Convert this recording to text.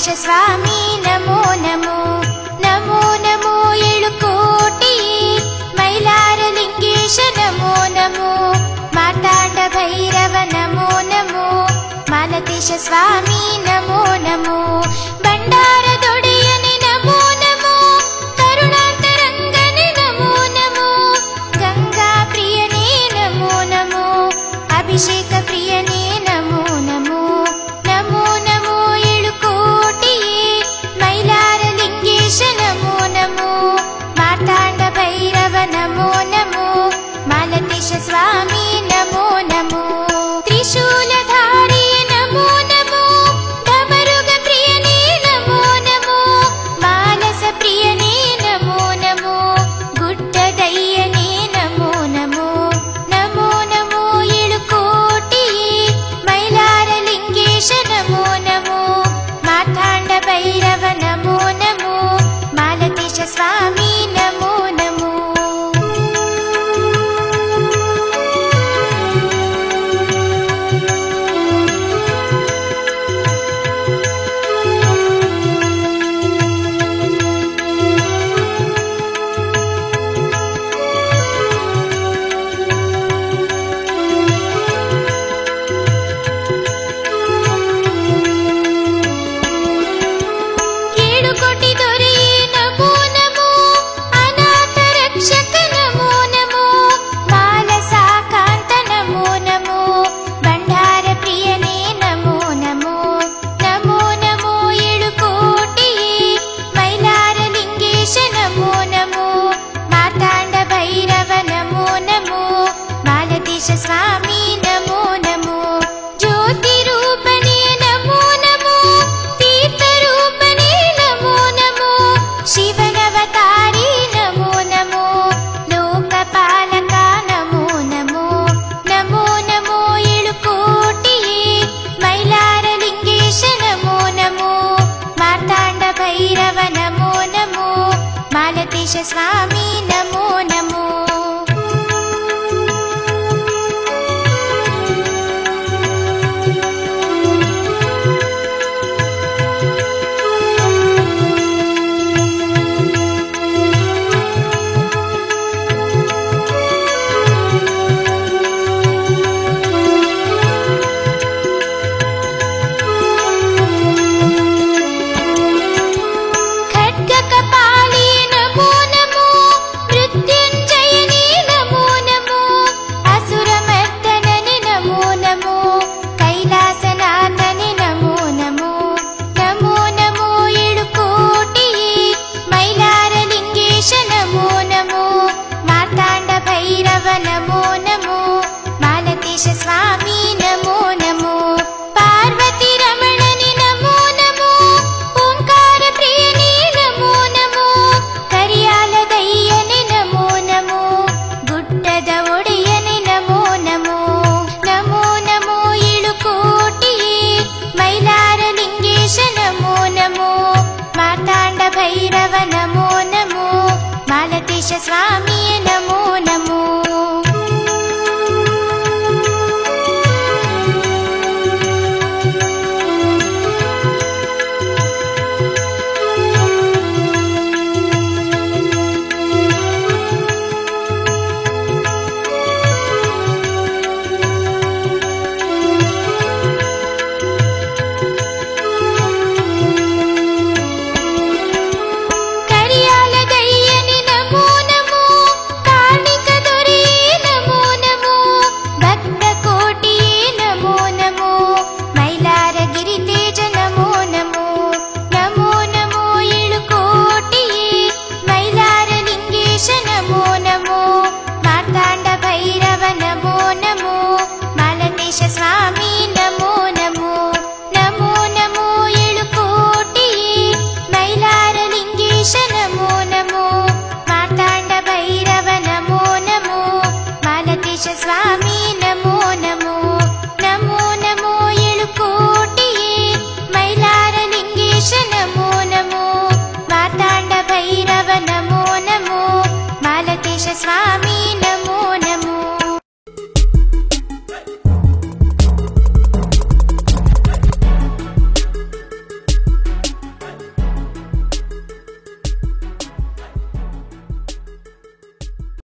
ಮಾಲತೇಶ ಸ್ವಾಮಿ ನಮೋ ನಮೋ ನಮೋ ನಮೋ ಏಳುಕೋಟಿ ಮೈಲಾರ ಲಿಂಗೇಶ ನಮೋ ನಮೋ ಮಾರ್ತಾಂಡ ಭೈರವ ನಮೋ ನಮೋ ಮಾಲತೇಶ ಸ್ವಾಮಿ ನಮೋ ನಮೋ ಭಂಡಾರದೊಡೆಯನೆ ನಮೋ ನಮೋ ಕರುಣಾಂತರಂಗನೆ ನಮೋ ನಮೋ ಗಂಗಾ ಪ್ರಿಯನೇ ನಮೋ ನಮೋ ಅಭಿಷೇಕ ಪ್ರಿಯನೇ ನಮೋ ನಮೋ ನಮೋ ನಮೋ ಏಳುಕೋಟಿ ಮೈಲಾರ ಲಿಂಗೇಶ ನಮೋ ನಮೋ ಮಾರ್ತಾಂಡ ಭೈರವ ನಮೋ ನಮೋ ಮಾಲತೇಶ ಸ್ವಾಮಿ ನಮೋ ನಮೋ ತ್ರಿಶೂಲಧಾರಿ ನಮೋ ನಮೋ ಡಮರುಗ ಪ್ರಿಯನೇ ನಮೋ ನಮೋ ಮಾನಸ ಪ್ರಿಯನೇ ನಮೋ ನಮೋ ಗುಡ್ಡದಯ್ಯನೇ ನಮೋ ನಮೋ ನಮೋ ನಮೋ ಏಳುಕೋಟಿ ಮೈಲಾರ ಲಿಂಗೇಶ ನಮೋ ನಮೋ ಮಾರ್ತಾಂಡ ಭೈರವ ನಮೋ ನಮೋ ಮಾಲತೇಶ ಸ್ವಾಮಿ ನಮೋ ನಮೋ ಏಳುಕೋಟಿ ದೊರೆಯೇ ನಮೋ ನಮೋ ಅನಾಥ ರಕ್ಷಕ ನಮೋ ನಮೋ ಬಾಲಸಾಕಾಂತ ನಮೋ ನಮೋ ಭಂಡಾರ ಪ್ರಿಯನೇ ನಮೋ ನಮೋ ನಮೋ ನಮೋ ಏಳುಕೋಟಿ ಮೈಲಾರ ಲಿಂಗೇಶ ನಮೋ ನಮೋ ಮಾರ್ತಾಂಡ ಭೈರವ ನಮೋ ನಮೋ ಮಾಲತೇಶ ಸ್ವಾಮಿ ನಮೋ ನಮೋ ಜ್ಯೋತಿ ರೂಪನೇ ನಮೋ ನಮೋ ತೀರ್ಥ ರೂಪನೇ ನಮೋ ನಮೋ ಶಿವನವತಾರಿ ನಮೋ ನಮೋ ಲೋಕಪಾಲಕ ನಮೋ ನಮೋ ನಮೋ ನಮೋ ಏಳುಕೋಟಿ ಮೈಲಾರ ಲಿಂಗೇಶ ನಮೋ ನಮೋ ಮಾರ್ತಾಂಡ ಭೈರವ ನಮೋ ನಮೋ ಮಾಲತೇಶ ಸ್ವಾಮಿ ನಮೋ ನಮೋ ಖಡ್ಗ ಕಪಾಲಿ ನಮೋ ನಮೋ ಮೃತ್ಯುಂಜಯನೇ ನಮೋ ನಮೋ ಅಸುರ ಮರ್ದನನೆ ನಮೋ ನಮೋ ಕೈಲಾಸನಾಥನೆ ನಮೋ ನಮೋ ನಮೋ ನಮೋ ಏಳುಕೋಟಿ ಮೈಲಾರ ಲಿಂಗೇಶ ನಮೋ ನಮೋ ಮಾರ್ತಾಂಡ ಭೈರವ ನಮೋ ನಮೋ ಮಾಲತೇಶ ಸ್ವಾಮಿ ನಮೋ ನಮೋ ಪಾರ್ವತಿ ರಮಣನೆ ನಮೋ ನಮೋ ಓಂಕಾರ ಪ್ರಿಯನೇ ನಮೋ ನಮೋ ಕರಿಯಾಲದಯ್ಯನೆ ನಮೋ ನಮೋ ಗುಡ್ಡದ ಒಡೆಯನೆ ನಮೋ ನಮೋ ನಮೋ ನಮೋ ಏಳುಕೋಟಿ ಮೈಲಾರ ಲಿಂಗೇಶ ನಮೋ ನಮೋ ಮಾರ್ತಾಂಡ ಭೈರವ ನಮೋ ನಮೋ ಮಾಲತೇಶ ಸ್ವಾಮಿ ನಮೋ ನಮೋ ಕರಿಯಾಲದಯ್ಯನೆ ನಮೋ ನಮೋ ಕಾರ್ಣಿಕ ದೊರೆಯೇ ನಮೋ ನಮೋ ಭಕ್ತ ಕೋಟಿಯೇ ನಮೋ ನಮೋ ಮೈಲಾರ ಗಿರಿತೇಜ ನಮೋ ನಮೋ ನಮೋ ನಮೋ ಏಳುಕೋಟಿ ಮೈಲಾರ ಲಿಂಗೇಶ ನಮೋ ನಮೋ ಮಾರ್ತಾಂಡ ಭೈರವ ನಮೋ ನಮೋ ಮಾಲತೇಶ ಸ್ವಾಮಿ ನಮೋ ನಮೋ ನಮೋ ನಮೋ ಏಳುಕೋಟಿ ಮೈಲಾರ ಲಿಂಗೇಶ ನಮೋ ನಮೋ ಮಾರ್ತಾಂಡ ಭೈರವ ನಮೋ ನಮೋ ಮಾಲತೇಶ ಸ್ವಾಮಿ ನಮೋ ನಮೋ ನಮೋ ನಮೋ ಏಳುಕೋಟಿ ಮೈಲಾರ ಲಿಂಗೇಶ ನಮೋ ನಮೋ ಮಾರ್ತಾಂಡ ಭೈರವ ನಮೋ ನಮೋ ಮಾಲತೇಶ ಸ್ವಾಮಿ